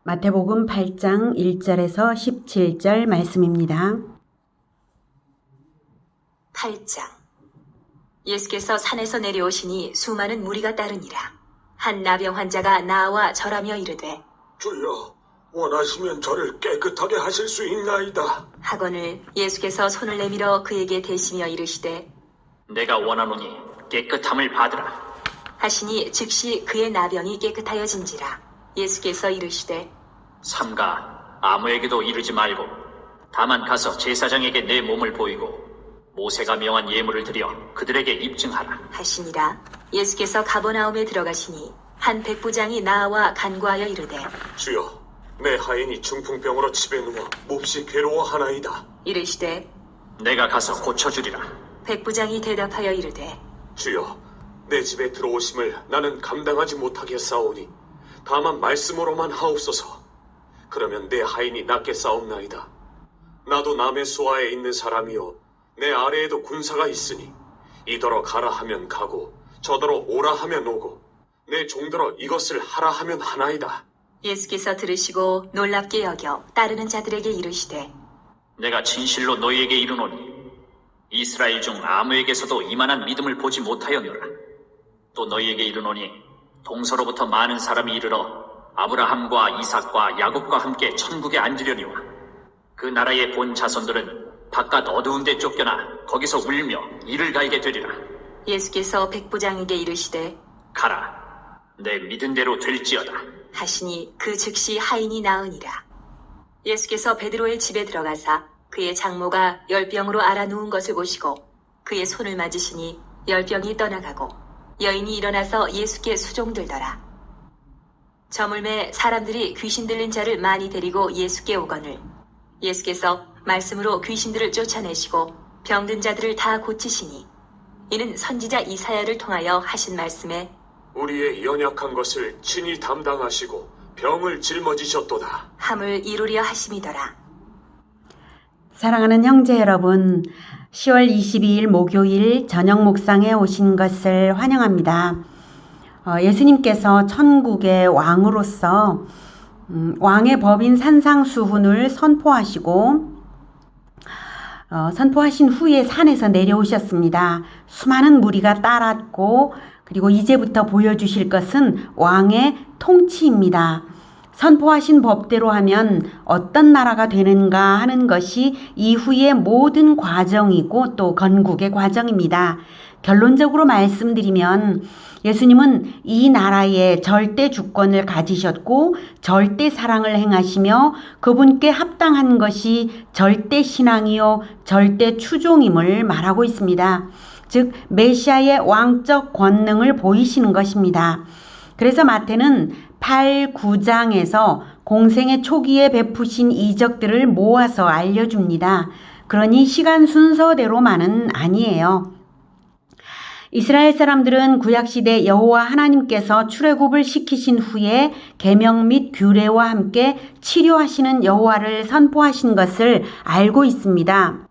마태복음 8장 1절에서 17절 말씀입니다. 8장. 예수께서 산에서 내려오시니 수많은 무리가 따르니라. 한 나병 환자가 나와 절하며 이르되, 주여, 원하시면 저를 깨끗하게 하실 수 있나이다. 하거늘 예수께서 손을 내밀어 그에게 대시며 이르시되, 내가 원하노니 깨끗함을 받으라. 하시니 즉시 그의 나병이 깨끗하여진지라. 예수께서 이르시되, 삼가 아무에게도 이르지 말고 다만 가서 제사장에게 내 몸을 보이고 모세가 명한 예물을 드려 그들에게 입증하라. 하시니라. 예수께서 가버나움에 들어가시니 한 백부장이 나와 간구하여 이르되, 주여, 내 하인이 중풍병으로 집에 누워 몹시 괴로워하나이다. 이르시되, 내가 가서 고쳐주리라. 백부장이 대답하여 이르되, 주여, 내 집에 들어오심을 나는 감당하지 못하겠사오니 다만 말씀으로만 하옵소서. 그러면 내 하인이 낫게 싸움나이다. 나도 남의 수하에 있는 사람이요 내 아래에도 군사가 있으니 이더러 가라 하면 가고 저더러 오라 하면 오고 내 종더러 이것을 하라 하면 하나이다. 예수께서 들으시고 놀랍게 여겨 따르는 자들에게 이르시되, 내가 진실로 너희에게 이르노니 이스라엘 중 아무에게서도 이만한 믿음을 보지 못하였노라. 또 너희에게 이르노니 동서로부터 많은 사람이 이르러 아브라함과 이삭과 야곱과 함께 천국에 앉으려니와 그 나라의 본 자손들은 바깥 어두운 데 쫓겨나 거기서 울며 이를 갈게 되리라. 예수께서 백부장에게 이르시되, 가라, 내 믿은 대로 될지어다. 하시니 그 즉시 하인이 나으니라. 예수께서 베드로의 집에 들어가사 그의 장모가 열병으로 앓아 누운 것을 보시고 그의 손을 맞으시니 열병이 떠나가고 여인이 일어나서 예수께 수종들더라. 저물매 사람들이 귀신 들린 자를 많이 데리고 예수께 오거늘 예수께서 말씀으로 귀신들을 쫓아내시고 병든 자들을 다 고치시니 이는 선지자 이사야를 통하여 하신 말씀에 우리의 연약한 것을 친히 담당하시고 병을 짊어지셨도다. 함을 이루려 하심이더라. 사랑하는 형제 여러분, 10월 22일 목요일 저녁 묵상에 오신 것을 환영합니다. 예수님께서 천국의 왕으로서 왕의 법인 산상수훈을 선포하신 후에 산에서 내려오셨습니다. 수많은 무리가 따랐고 그리고 이제부터 보여주실 것은 왕의 통치입니다. 선포하신 법대로 하면 어떤 나라가 되는가 하는 것이 이후의 모든 과정이고 또 건국의 과정입니다. 결론적으로 말씀드리면 예수님은 이 나라의 절대 주권을 가지셨고 절대 사랑을 행하시며 그분께 합당한 것이 절대 신앙이요 절대 추종임을 말하고 있습니다. 즉 메시아의 왕적 권능을 보이시는 것입니다. 그래서 마태는 8, 9장에서 공생의 초기에 베푸신 이적들을 모아서 알려줍니다. 그러니 시간 순서대로만은 아니에요. 이스라엘 사람들은 구약시대 여호와 하나님께서 출애굽을 시키신 후에 계명 및 규례와 함께 치료하시는 여호와를 선포하신 것을 알고 있습니다.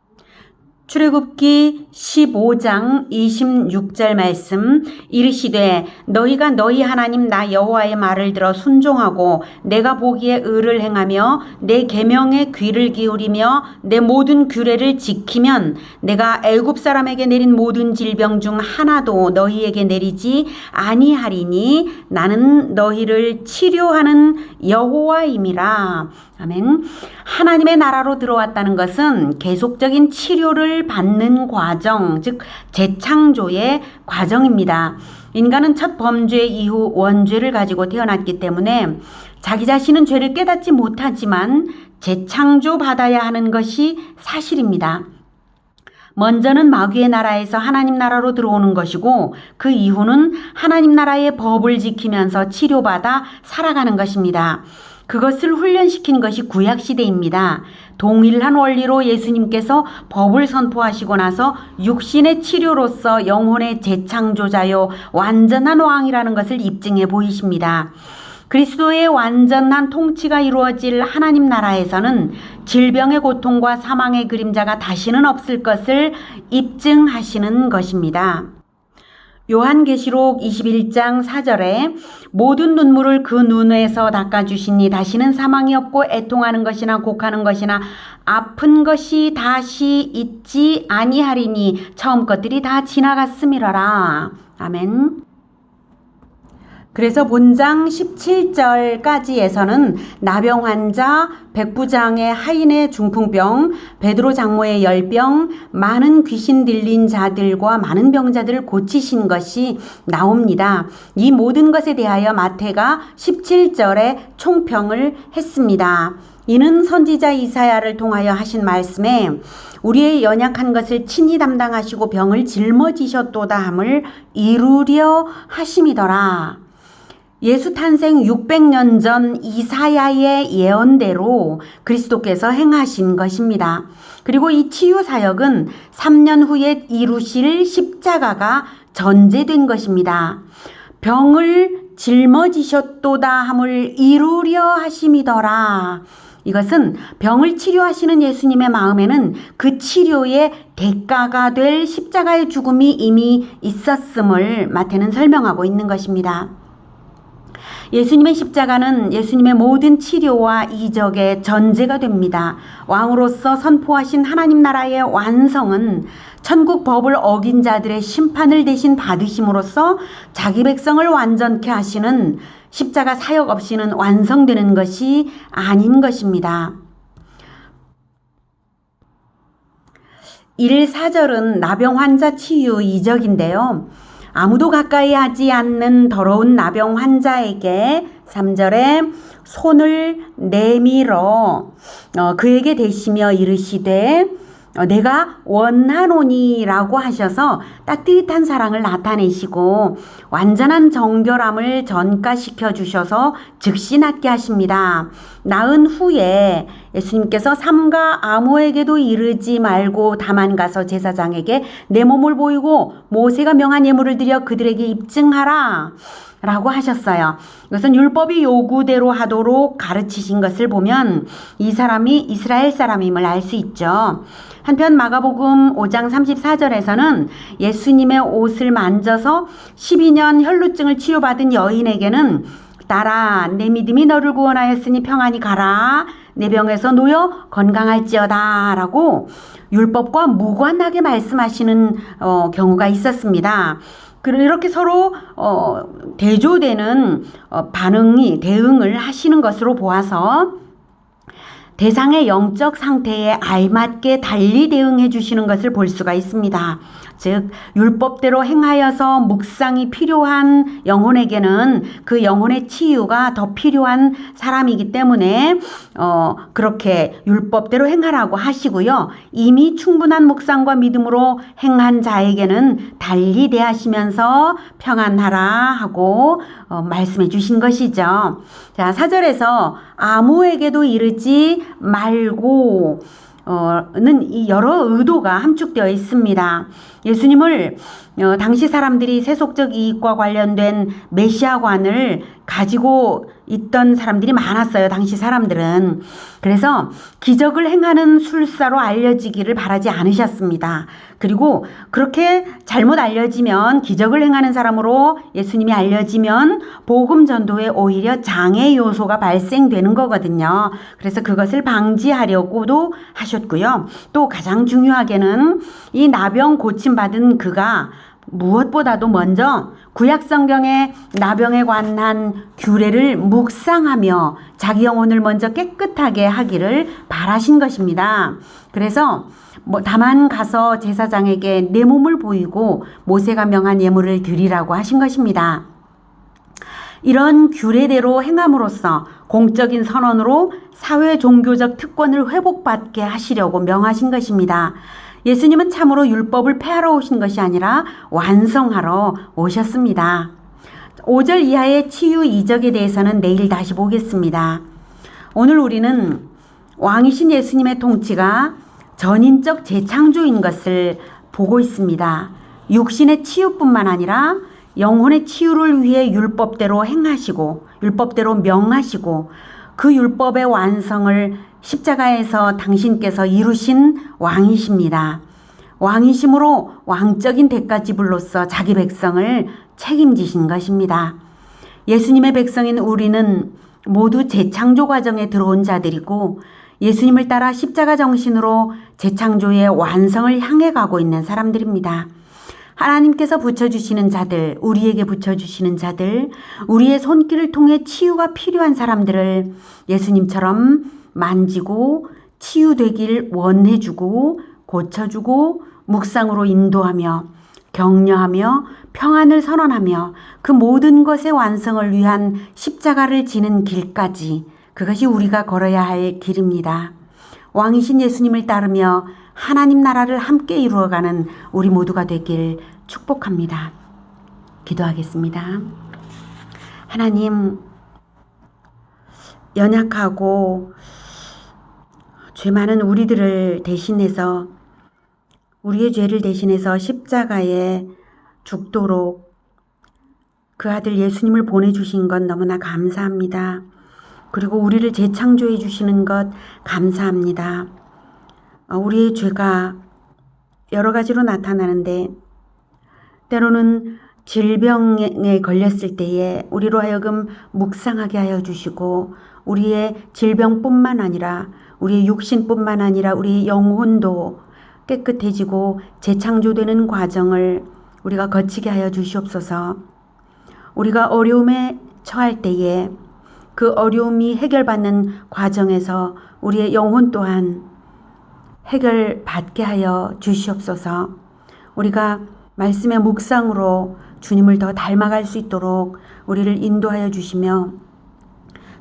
출애굽기 15장 26절 말씀 이르시되 너희가 너희 하나님 나 여호와의 말을 들어 순종하고 내가 보기에 의를 행하며 내 계명에 귀를 기울이며 내 모든 규례를 지키면 내가 애굽 사람에게 내린 모든 질병 중 하나도 너희에게 내리지 아니하리니 나는 너희를 치료하는 여호와임이라. 아멘. 하나님의 나라로 들어왔다는 것은 계속적인 치료를 받는 과정, 즉 재창조의 과정입니다. 인간은 첫 범죄 이후 원죄를 가지고 태어났기 때문에 자기 자신은 죄를 깨닫지 못하지만 재창조 받아야 하는 것이 사실입니다. 먼저는 마귀의 나라에서 하나님 나라로 들어오는 것이고 그 이후는 하나님 나라의 법을 지키면서 치료받아 살아가는 것입니다. 그것을 훈련시킨 것이 구약시대입니다. 동일한 원리로 예수님께서 법을 선포하시고 나서 육신의 치료로서 영혼의 재창조자요 완전한 왕이라는 것을 입증해 보이십니다. 그리스도의 완전한 통치가 이루어질 하나님 나라에서는 질병의 고통과 사망의 그림자가 다시는 없을 것을 입증하시는 것입니다. 요한계시록 21장 4절에 모든 눈물을 그 눈에서 닦아주시니 다시는 사망이 없고 애통하는 것이나 곡하는 것이나 아픈 것이 다시 있지 아니하리니 처음 것들이 다 지나갔음이러라. 아멘. 그래서 본장 17절까지에서는 나병 환자, 백부장의 하인의 중풍병, 베드로 장모의 열병, 많은 귀신 들린 자들과 많은 병자들을 고치신 것이 나옵니다. 이 모든 것에 대하여 마태가 17절에 총평을 했습니다. 이는 선지자 이사야를 통하여 하신 말씀에 우리의 연약한 것을 친히 담당하시고 병을 짊어지셨도다 함을 이루려 하심이더라. 예수 탄생 600년 전 이사야의 예언대로 그리스도께서 행하신 것입니다. 그리고 이 치유 사역은 3년 후에 이루실 십자가가 전제된 것입니다. 병을 짊어지셨도다 함을 이루려 하심이더라. 이것은 병을 치료하시는 예수님의 마음에는 그 치료의 대가가 될 십자가의 죽음이 이미 있었음을 마태는 설명하고 있는 것입니다. 예수님의 십자가는 예수님의 모든 치료와 이적의 전제가 됩니다. 왕으로서 선포하신 하나님 나라의 완성은 천국 법을 어긴 자들의 심판을 대신 받으심으로써 자기 백성을 완전케 하시는 십자가 사역 없이는 완성되는 것이 아닌 것입니다. 1, 4절은 나병 환자 치유 이적인데요. 아무도 가까이 하지 않는 더러운 나병 환자에게 3절에 손을 내밀어 그에게 대시며 이르시되 내가 원하노니라고 하셔서 따뜻한 사랑을 나타내시고 완전한 정결함을 전가시켜 주셔서 즉시 낫게 하십니다. 나은 후에 예수님께서 삼가 아무에게도 이르지 말고 다만 가서 제사장에게 내 몸을 보이고 모세가 명한 예물을 드려 그들에게 입증하라 라고 하셨어요. 이것은 율법이 요구대로 하도록 가르치신 것을 보면 이 사람이 이스라엘 사람임을 알 수 있죠. 한편 마가복음 5장 34절에서는 예수님의 옷을 만져서 12년 혈루증을 치료받은 여인에게는 따라 내 믿음이 너를 구원하였으니 평안히 가라 내 병에서 놓여 건강할지어다 라고 율법과 무관하게 말씀하시는 경우가 있었습니다. 이렇게 서로 대조되는 대응을 하시는 것으로 보아서 대상의 영적 상태에 알맞게 달리 대응해 주시는 것을 볼 수가 있습니다. 즉 율법대로 행하여서 묵상이 필요한 영혼에게는 그 영혼의 치유가 더 필요한 사람이기 때문에 그렇게 율법대로 행하라고 하시고요. 이미 충분한 묵상과 믿음으로 행한 자에게는 달리 대하시면서 평안하라 하고 말씀해 주신 것이죠. 자, 4절에서 아무에게도 이르지 말고 는 이 여러 의도가 함축되어 있습니다. 예수님을 당시 사람들이 세속적 이익과 관련된 메시아관을 가지고 있던 사람들이 많았어요. 당시 사람들은. 그래서 기적을 행하는 술사로 알려지기를 바라지 않으셨습니다. 그리고 그렇게 잘못 알려지면 기적을 행하는 사람으로 예수님이 알려지면 복음 전도에 오히려 장애 요소가 발생되는 거거든요. 그래서 그것을 방지하려고도 하셨고요. 또 가장 중요하게는 이 나병 고침받은 그가 무엇보다도 먼저 구약 성경의 나병에 관한 규례를 묵상하며 자기 영혼을 먼저 깨끗하게 하기를 바라신 것입니다. 그래서 다만 가서 제사장에게 내 몸을 보이고 모세가 명한 예물을 드리라고 하신 것입니다. 이런 규례대로 행함으로써 공적인 선언으로 사회 종교적 특권을 회복받게 하시려고 명하신 것입니다. 예수님은 참으로 율법을 폐하러 오신 것이 아니라 완성하러 오셨습니다. 5절 이하의 치유 이적에 대해서는 내일 다시 보겠습니다. 오늘 우리는 왕이신 예수님의 통치가 전인적 재창조인 것을 보고 있습니다. 육신의 치유뿐만 아니라 영혼의 치유를 위해 율법대로 행하시고 율법대로 명하시고 그 율법의 완성을 십자가에서 당신께서 이루신 왕이십니다. 왕이심으로 왕적인 대가 지불로서 자기 백성을 책임지신 것입니다. 예수님의 백성인 우리는 모두 재창조 과정에 들어온 자들이고 예수님을 따라 십자가 정신으로 재창조의 완성을 향해 가고 있는 사람들입니다. 하나님께서 붙여주시는 자들, 우리에게 붙여주시는 자들, 우리의 손길을 통해 치유가 필요한 사람들을 예수님처럼 만지고 치유되길 원해주고 고쳐주고 묵상으로 인도하며 격려하며 평안을 선언하며 그 모든 것의 완성을 위한 십자가를 지는 길까지, 그것이 우리가 걸어야 할 길입니다. 왕이신 예수님을 따르며 하나님 나라를 함께 이루어가는 우리 모두가 되길 축복합니다. 기도하겠습니다. 하나님, 연약하고 죄 많은 우리들을 대신해서, 우리의 죄를 대신해서 십자가에 죽도록 그 아들 예수님을 보내주신 것 너무나 감사합니다. 그리고 우리를 재창조해 주시는 것 감사합니다. 우리의 죄가 여러 가지로 나타나는데 때로는 질병에 걸렸을 때에 우리로 하여금 묵상하게 하여 주시고 우리의 질병뿐만 아니라 우리의 육신뿐만 아니라 우리 영혼도 깨끗해지고 재창조되는 과정을 우리가 거치게 하여 주시옵소서. 우리가 어려움에 처할 때에 그 어려움이 해결받는 과정에서 우리의 영혼 또한 해결받게 하여 주시옵소서. 우리가 말씀의 묵상으로 주님을 더 닮아갈 수 있도록 우리를 인도하여 주시며,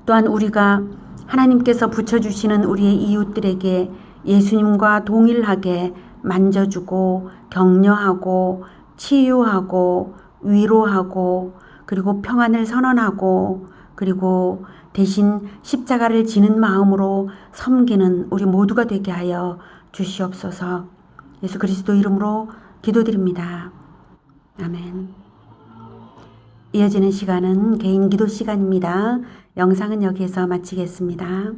또한 우리가 하나님께서 붙여주시는 우리의 이웃들에게 예수님과 동일하게 만져주고 격려하고 치유하고 위로하고 그리고 평안을 선언하고 그리고 대신 십자가를 지는 마음으로 섬기는 우리 모두가 되게 하여 주시옵소서. 예수 그리스도 이름으로 기도드립니다. 아멘. 이어지는 시간은 개인 기도 시간입니다. 영상은 여기에서 마치겠습니다.